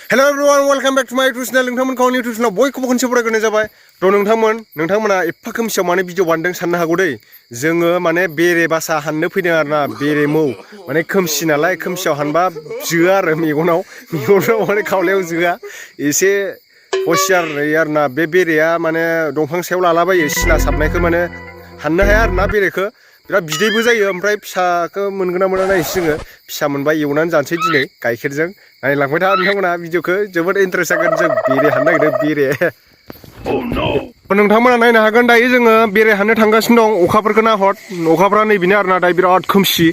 Hello everyone, welcome back to my YouTube channel. नोंथांमोनखौ आंनि YouTube channel बयखौबो खनसे बरायग्रोनाय जाबाय। नोंथांमोना एफा खोमसियाव माने भिडिअ बानायदों साननो हागौ दै। जोङो माने बेरे बासा हाननो फैदों आरोना, बेरे मौ। माने खोमसि नालाय खोमसियाव हानबा जोआ आरो मेगनाव माने खावलायाव जोआ। एसे हसियार आरोना बे बेरेया माने दंफां सायाव लालाबायो सिला साबनायखौ माने हाननो हाया आरोना बेरेखौ। बिराद बिदैबो जायो ओमफ्राय फिसाखौ मोनगोन ना मोना नायनोसै जोङो। फिसा मोनबा एवनानै जानोसै दिनै गाइखेरजों। नायलांबाय था नोंथांमोना भिडिअखौ जोबोद इन्टारेस्ट जागोन। जों बेरे हाननो नागिरदों बेरे। नोंथांमोना नायनो हागोन दायो जोङो बेरे हाननो थांगासिनो दं। अखाफोरखौ नाहर, अखाफ्रा नैबेनो आरोना दायो बिराद खोमसि।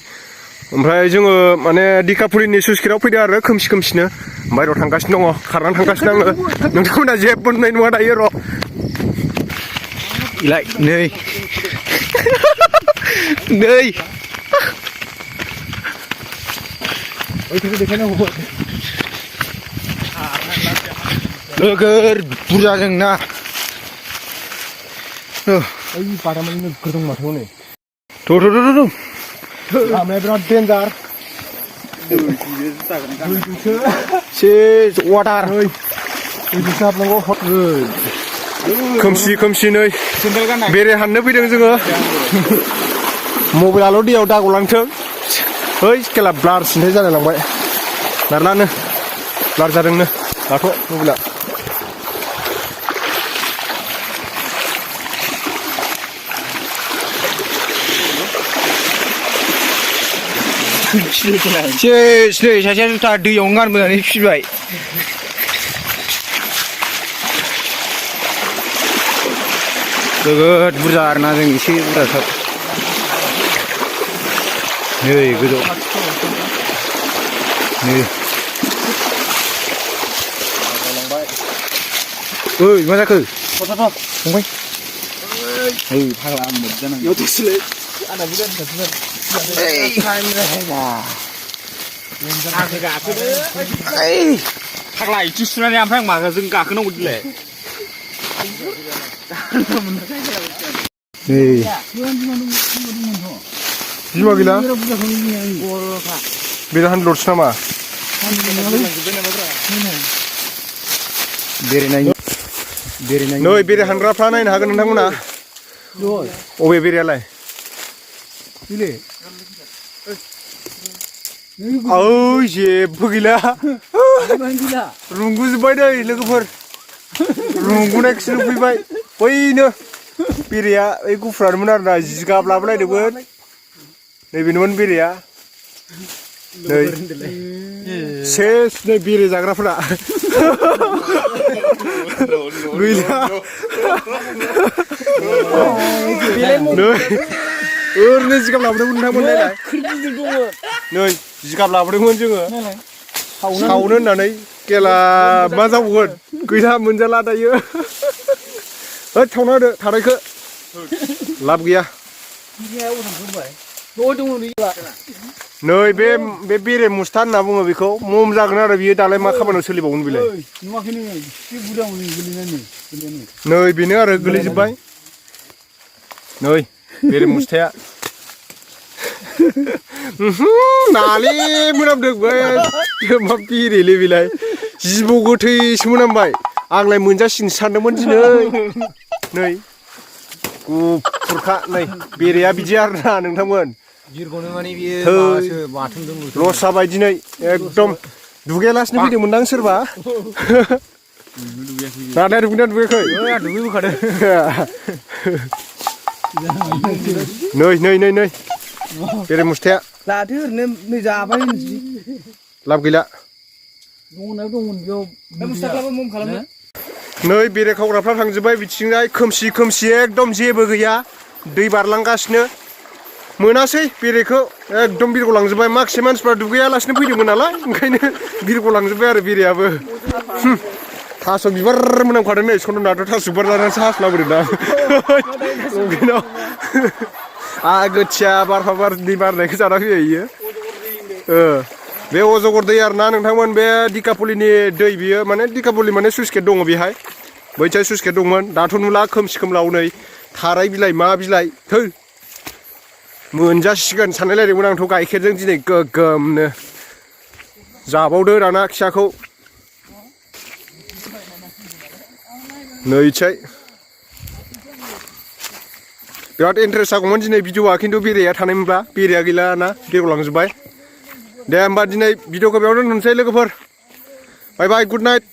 ओमफ्राय जोङो माने दिकापुलिनि स्लुइस गेटआव फैदों आरो खोमसिनो। ओमफ्राय र' थांगासिनो दङ, खारनानै थांगासिनो आङो। नोंथांमोना जेबो नुनाय नङा दायो र'। नै नै नोगोर बुरजा जोंना बादामालि नोगोर दं माथो नै लामाया बिराद डेन्जार वाटार हाबनांगौ खोमसि नै बेरे हाननो फैदों जोङो मबाइलाल' दैयाव दागलांथों है खेला ब्लार सिन्थाय जालाय लांबाय नारलानो ब्लार जादोंनो दाथ' मबाइला सासेया जुथा दैयावनो गानबोनानै फिबाय जोबोद बुरजा आरोना जों एसे बुरजाथार नै गोजौ नै ओइ मा जाखो फंबाय ओइ फाग्ला मोजां इउटिसलै आंना बुजान खाथिबाय ओइ टाइम रहेगा आंखौ गाखोदो ओइ फाग्ला इथि सुनानै ओमफ्राय आं मागाजों गाखोनांगौ दिलाय बिमा गैला बेरा हानल'सो नामा नै बेरे हानग्राफ्रा नायनो हागोन नोंथांमोना अबे बेरेयालाय ओइ जेबो गैला रुंगुजोब्बाय दै लोगोफोर रुंगुनायखौसो नुफैबाय बैनो बेरेया ओइ गुफुरानोमोन आरोना जिगाब लाबोलायदोंमोन नैबेनोमोन बेरेया नै सेस नै बेरे जाग्राफोरा गैला नै ओरैनो जिगाब लाबोदोंमोन नोंथांमोन नायलाय नै जिगाब लाबोदोंमोन जोङो सावनो होननानै केला मा जाबावगोन गैला मोनजाला दायो होद सावना होदो थारायखौ लाब गैया नै बे बेरे मुस्था होनना बुङो बेखौ मम जागोन आरो बियो दालाय मा खामानियाव सोलिबावगोन बेलाय नै बेनो आरो गोलैजोब्बाय नै बेरे मुस्थाया नाले मोनामदों मा बेरेलै बेलाय जिबौ गोथैसो मोनामबाय आंलाय मोनजासिगोन सानदोंमोन दिनै नै गुफुरखा नै बेरेया बिदि आरोना नोंथांमोन लस जाबाय दिनै एकदम दुगैयालासिनो फैदोंमोनदां सोरबा नाथाय दुगैना दुगैयाखै दुगैबोखादों नै बेरे मुस्थाया लादो ओरैनो नै जाबाय लाब गैला नै बेरे खावग्राफ्रा थांजोब्बाय बिथिंजाय खोमसि एकदम जेबो गैया दै बारलांगासिनो मोनासै बेरेखौ एकदम बिरगलांजोब्बाय माखासे मानसिफ्रा दुगैयालासिनो फैदोंमोन नालाय ओंखायनो बिरगलांजोब्बाय आरो बेरेयाबो थास' बिबार मोनामखादों नै सन्दनाथ' थास' बिबार जानानैसो हास्लाबोदों दा गोथिया दै बारनायखौ जाना फैयो इयो बे अजगर दै आरोना नोंथांमोन बे दिकापुलिनि दै बियो माने दिकापुलि माने स्लुइस गेट दङ बेहाय बैथिं स्लुइस गेट दंमोन दाथ' नुला खोमसि खोमलाव नै थाराय बिलाइ मा बिलाइ थै मोनजासिगोन सानलायलायदोंमोन आंथ' गाइखेरजों दिनै गोगोमनो जाबावदो दाना खियाखौ नैथियाय बिराद इन्टारेस्ट जागौमोन दिनै भिडिअआ खिन्थु बेरेया थानायमोनब्ला बेरेया गैला ना गेवलांजोब्बाय दे होमबा दिनै भिडिअखौ बेयावनो दोनथ'नोसै लोगोफोर बाय बाय गुड नाइट